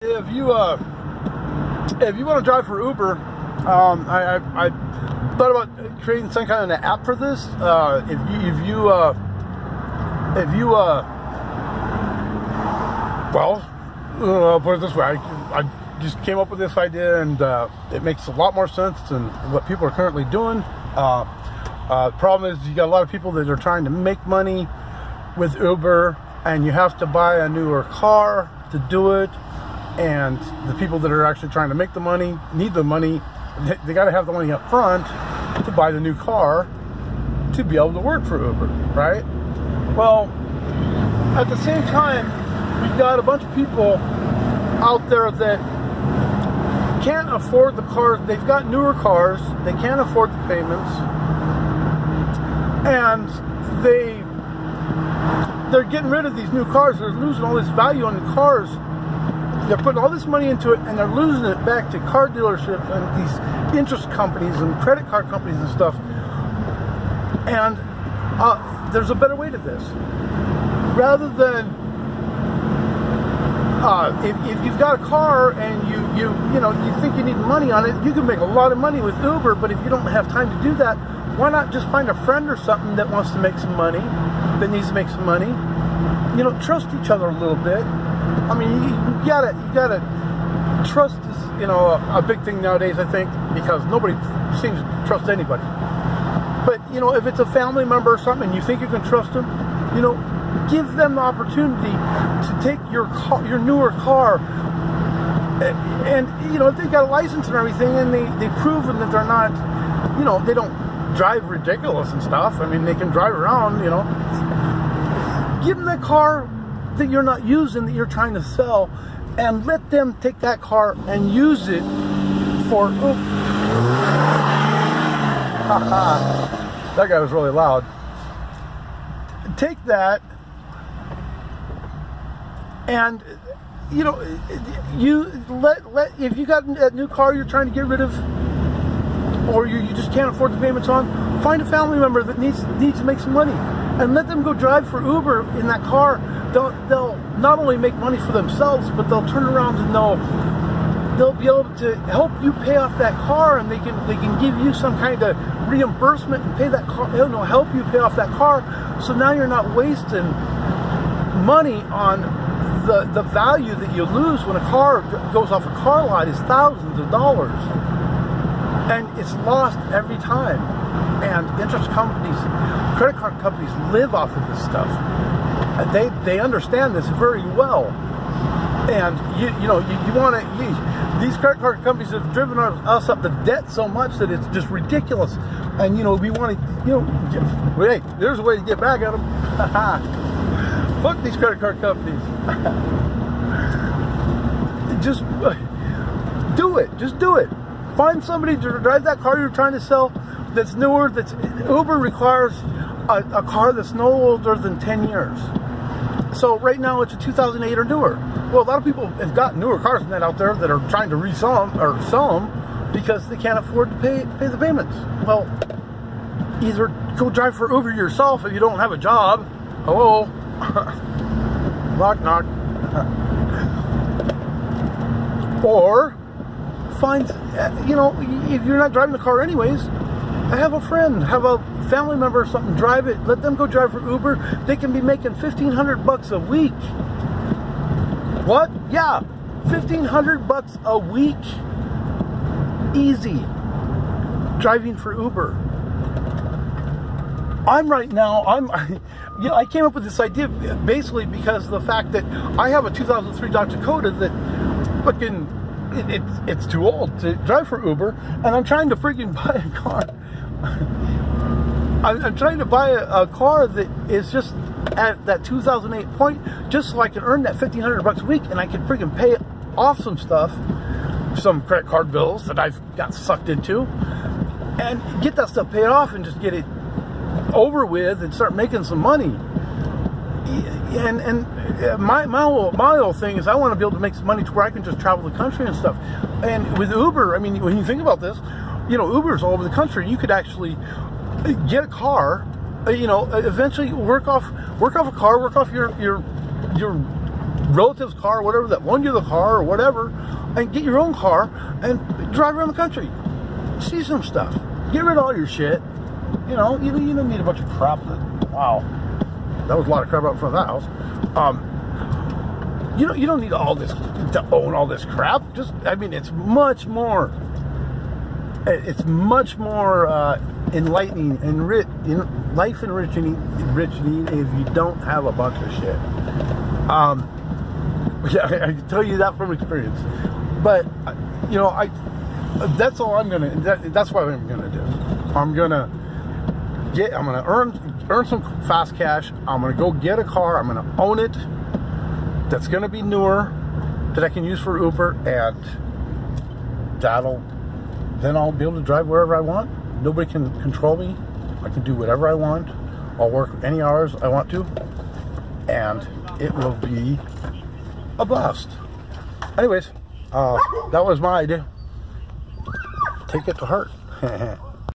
If you want to drive for Uber, I thought about creating some kind of an app for this. Well, I'll put it this way. I just came up with this idea, and it makes a lot more sense than what people are currently doing. The problem is you got a lot of people that are trying to make money with Uber, and you have to buy a newer car to do it. And the people that are actually trying to make the money need the money. They got to have the money up front to buy the new car to be able to work for Uber, right? Well, at the same time, we've got a bunch of people out there that can't afford the cars. They've got newer cars. They can't afford the payments, and they're getting rid of these new cars. They're losing all this value on the cars. They're putting all this money into it, and they're losing it back to car dealerships and these interest companies and credit card companies and stuff. And there's a better way to this. Rather than if you've got a car and you think you need money on it, you can make a lot of money with Uber. But if you don't have time to do that, why not just find a friend or something that wants to make some money, that needs to make some money? Trust each other a little bit. I mean, you gotta trust is a big thing nowadays, I think, because nobody seems to trust anybody. But if it's a family member or something and you think you can trust them, give them the opportunity to take your newer car, and if they've got a license and everything, and they've proven that they're not, they don't drive ridiculous and stuff. I mean, they can drive around. Give them that car that you're not using, that you're trying to sell, and let them take that car and use it for that guy was really loud. Take that, and you let if you got that new car you're trying to get rid of, or you just can't afford the payments on, find a family member that needs to make some money, and let them go drive for Uber in that car. They'll not only make money for themselves, but they'll turn around and they'll be able to help you pay off that car, and they can give you some kind of reimbursement and pay that car, help you pay off that car. So now you're not wasting money on the value that you lose when a car goes off a car lot is thousands of dollars, and it's lost every time. And interest companies, credit card companies live off of this stuff. They understand this very well, and you want to. These credit card companies have driven us up to debt so much that it's just ridiculous, and we want to. Hey, there's a way to get back at them. Fuck these credit card companies. Just do it. Just do it. Find somebody to drive that car you're trying to sell that's newer. Uber requires a car that's no older than 10 years. So right now it's a 2008 or newer. Well, a lot of people have got newer cars than that out there that are trying to resell them or sell them because they can't afford to pay the payments. Well, either go drive for Uber yourself if you don't have a job. Hello? Knock, knock. Or find, if you're not driving the car anyways, have a friend, have a family member or something drive it. Let them go drive for Uber. They can be making $1,500 a week. What? Yeah, $1,500 a week, easy, driving for Uber. I came up with this idea basically because of the fact that I have a 2003 Dodge Dakota that fucking it's too old to drive for Uber, and I'm trying to freaking buy a car. I'm trying to buy a car that is just at that 2008 point, just so I can earn that $1,500 a week, and I can freaking pay off some stuff, some credit card bills that I've got sucked into, and get that stuff paid off and just get it over with and start making some money. And my whole thing is I want to be able to make some money to where I can just travel the country and stuff. And with Uber, I mean, when you think about this, Uber's all over the country. You could actually get a car, eventually work off a car, work off your relative's car, whatever, that loaned you the car or whatever, and get your own car and drive around the country. See some stuff. Get rid of all your shit. You know, you don't need a bunch of crap. Wow, that was a lot of crap out front of that house. You don't need all this to own all this crap. Just, I mean, it's much more. It's much more enlightening and life enriching if you don't have a bunch of shit. Yeah, I can tell you that from experience. But you know, that's all I'm gonna. That's what I'm gonna do. I'm gonna earn some fast cash. I'm gonna go get a car. I'm gonna own it. That's gonna be newer, that I can use for Uber, and then I'll be able to drive wherever I want. Nobody can control me. I can do whatever I want. I'll work any hours I want to, and it will be a blast. Anyways, that was my idea. Take it to heart.